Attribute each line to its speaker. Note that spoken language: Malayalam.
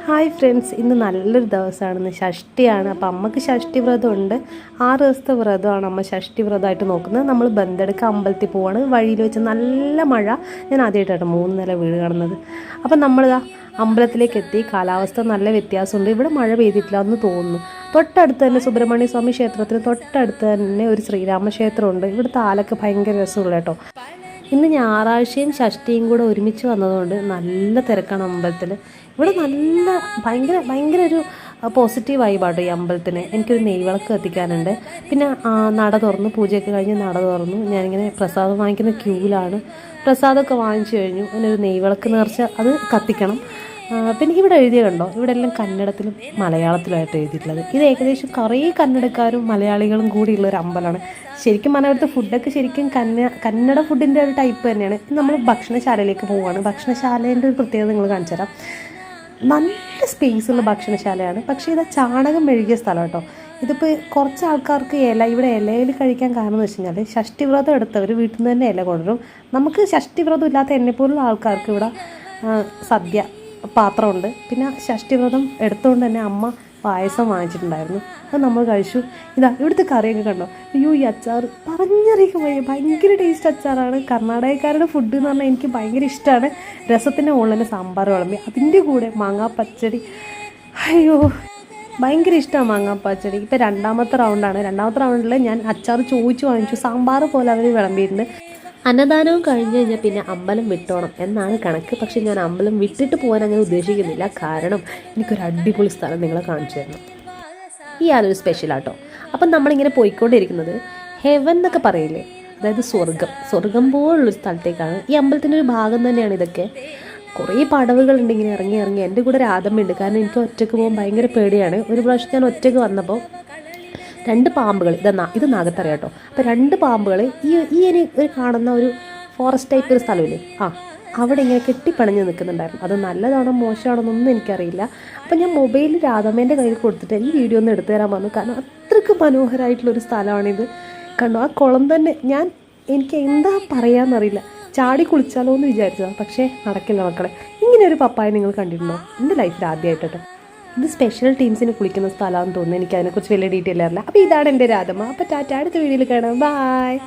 Speaker 1: ഹായ് ഫ്രണ്ട്സ്, ഇന്ന് നല്ലൊരു ദിവസമാണ്. ഇന്ന് ഷഷ്ടിയാണ്. അപ്പോൾ അമ്മക്ക് ഷഷ്ടി വ്രതമുണ്ട്. 6 ദിവസത്തെ വ്രതമാണ് അമ്മ ഷഷ്ടി വ്രതമായിട്ട് നോക്കുന്നത്. നമ്മൾ ബന്തെടുക്ക അമ്പലത്തിൽ പോവാണ്. വഴിയിൽ വെച്ച് നല്ല മഴ. ഞാൻ ആദ്യമായിട്ടാണ് 3 നില വീട് കാണുന്നത്. അപ്പം നമ്മളിതാ അമ്പലത്തിലേക്ക് എത്തി. കാലാവസ്ഥ നല്ല വ്യത്യാസമുണ്ട്. ഇവിടെ മഴ പെയ്തിട്ടില്ല എന്ന് തോന്നുന്നു. തൊട്ടടുത്ത് തന്നെ സുബ്രഹ്മണ്യ സ്വാമി ക്ഷേത്രത്തിന് തൊട്ടടുത്ത് തന്നെ ഒരു ശ്രീരാമക്ഷേത്രമുണ്ട്. ഇവിടുത്തെ ആലൊക്കെ ഭയങ്കര രസമുള്ള കേട്ടോ. ഇന്ന് ഞായറാഴ്ചയും ഷഷ്ടിയും കൂടെ ഒരുമിച്ച് വന്നതുകൊണ്ട് നല്ല തിരക്കാണ് അമ്പലത്തിൽ. ഇവിടെ നല്ല ഭയങ്കര ഒരു പോസിറ്റീവ് വൈബാട്ടോ ഈ അമ്പലത്തിന്. എനിക്കൊരു നെയ്വിളക്ക് കത്തിക്കാനുണ്ട്. പിന്നെ നട തുറന്നു, പൂജയൊക്കെ കഴിഞ്ഞ് നട തുറന്നു. ഞാനിങ്ങനെ പ്രസാദം വാങ്ങിക്കുന്ന ക്യൂവിലാണ്. പ്രസാദമൊക്കെ വാങ്ങിച്ചു കഴിഞ്ഞു. അതിനൊരു നെയ്വിളക്ക് നേർച്ച അത് കത്തിക്കണം. പിന്നെ ഇവിടെ എഴുതിയ കണ്ടോ, ഇവിടെ എല്ലാം കന്നഡത്തിലും മലയാളത്തിലുമായിട്ട് എഴുതിയിട്ടുള്ളത്. ഇത് ഏകദേശം കുറേ കന്നഡക്കാരും മലയാളികളും കൂടിയുള്ളൊരു അമ്പലമാണ്. ശരിക്കും പറഞ്ഞാൽ അവിടുത്തെ ഫുഡൊക്കെ ശരിക്കും കന്നഡ ഫുഡിൻ്റെ ഒരു ടൈപ്പ് തന്നെയാണ്. നമ്മൾ ഭക്ഷണശാലയിലേക്ക് പോവുകയാണ്. ഭക്ഷണശാലേൻ്റെ ഒരു പ്രത്യേകത നിങ്ങൾ കാണിച്ചു തരാം. നല്ല സ്പേസുള്ള ഭക്ഷണശാലയാണ്. പക്ഷേ ഇത് ചാണകം മെഴുകിയ സ്ഥലം കേട്ടോ. ഇതിപ്പോൾ കുറച്ച് ആൾക്കാർക്ക് ഇവിടെ ഇലയിൽ കഴിക്കാൻ കാരണം എന്ന് വെച്ച് കഴിഞ്ഞാൽ ഷഷ്ടിവ്രതം എടുത്തവർ വീട്ടിൽ നിന്ന് തന്നെ ഇല കൊണ്ടുവരും. നമുക്ക് ഷഷ്ടിവ്രതം ഇല്ലാത്ത എന്നെപ്പോലുള്ള ആൾക്കാർക്ക് ഇവിടെ സദ്യ പാത്രമുണ്ട്. പിന്നെ ഷഷ്ടിവ്രതം എടുത്തുകൊണ്ട് തന്നെ അമ്മ പായസം വാങ്ങിച്ചിട്ടുണ്ടായിരുന്നു. അത് നമ്മൾ കഴിച്ചു. ഇവിടുത്തെ കറിയൊക്കെ കണ്ടോ. അയ്യോ, ഈ അച്ചാർ പറഞ്ഞറിയിക്കാൻ വയ്യ, ഭയങ്കര ടേസ്റ്റ് അച്ചാറാണ്. കർണാടകക്കാരുടെ ഫുഡ് എന്ന് പറഞ്ഞാൽ എനിക്ക് ഭയങ്കര ഇഷ്ടമാണ്. രസത്തിൻ്റെ മുകളിൽ തന്നെ സാമ്പാർ വിളമ്പി, അതിൻ്റെ കൂടെ മാങ്ങാ പച്ചടി. അയ്യോ, ഭയങ്കര ഇഷ്ടമാണ് മാങ്ങാ പച്ചടി. ഇപ്പം രണ്ടാമത്തെ റൗണ്ടാണ്. രണ്ടാമത്തെ റൗണ്ടിൽ ഞാൻ അച്ചാർ ചോദിച്ചു വാങ്ങിച്ചു. സാമ്പാർ പോലെ അവർ വിളമ്പിയിട്ടുണ്ട്. അന്നദാനവും കഴിഞ്ഞ് കഴിഞ്ഞാൽ പിന്നെ അമ്പലം വിട്ടോണം എന്നാണ് കണക്ക്. പക്ഷെ ഞാൻ അമ്പലം വിട്ടിട്ട് പോകാൻ അങ്ങനെ ഉദ്ദേശിക്കുന്നില്ല. കാരണം എനിക്കൊരു അടിപൊളി സ്ഥലം നിങ്ങളെ കാണിച്ചു തരണം. ഈ ആളൊരു സ്പെഷ്യലാട്ടോ. അപ്പം നമ്മളിങ്ങനെ പോയിക്കൊണ്ടിരിക്കുന്നത് ഹെവൻ എന്നൊക്കെ പറയില്ലേ, അതായത് സ്വർഗം പോലുള്ളൊരു സ്ഥലത്തേക്കാണ്. ഈ അമ്പലത്തിൻ്റെ ഒരു ഭാഗം തന്നെയാണ് ഇതൊക്കെ. കുറേ പടവുകളുണ്ട് ഇങ്ങനെ ഇറങ്ങി. എൻ്റെ കൂടെ രാധമ്മയുണ്ട്. കാരണം എനിക്ക് ഒറ്റയ്ക്ക് പോകാൻ ഭയങ്കര പേടിയാണ്. ഒരു പ്രാവശ്യം ഞാൻ ഒറ്റയ്ക്ക് വന്നപ്പോൾ 2 പാമ്പുകൾ, ഇത് നാഗത്തറിയാം കേട്ടോ. അപ്പോൾ 2 പാമ്പുകൾ ഈ ഒരു കാണുന്ന ഒരു ഫോറസ്റ്റ് ടൈപ്പ് ഒരു സ്ഥലമില്ലേ, അവിടെ ഇങ്ങനെ കെട്ടിപ്പണഞ്ഞ് നിൽക്കുന്നുണ്ടായിരുന്നു. അത് നല്ലതാണോ മോശമാണോന്നൊന്നും എനിക്കറിയില്ല. അപ്പോൾ ഞാൻ മൊബൈൽ രാധമ്മേൻ്റെ കയ്യിൽ കൊടുത്തിട്ട് ഈ വീഡിയോ ഒന്ന് എടുത്തു തരാൻ പറഞ്ഞു. കാരണം അത്രയ്ക്ക് മനോഹരമായിട്ടുള്ളൊരു സ്ഥലമാണിത്. കണ്ടോ, ആ കുളം തന്നെ. എനിക്ക് എന്താ പറയാമെന്നറിയില്ല. ചാടി കുളിച്ചാലോ എന്ന് വിചാരിച്ചതാണ്. പക്ഷേ നടക്കില്ല മക്കളെ. ഇങ്ങനെ ഒരു പപ്പായ നിങ്ങൾ കണ്ടിട്ടുണ്ടോ? എൻ്റെ ലൈഫിൽ ആദ്യമായിട്ടോ. ഇത് സ്പെഷ്യൽ ടീംസിന് കുളിക്കുന്ന സ്ഥലമാണെന്ന് തോന്നുന്നു. എനിക്ക് അതിനെക്കുറിച്ച് വലിയ ഡീറ്റെയിൽ അറിയില്ല. അപ്പോൾ ഇതാണ് എൻ്റെ രാധമ്മ. അപ്പോൾ ടാറ്റ, അടുത്ത വീഡിയോയിൽ കാണാം. ബായ്.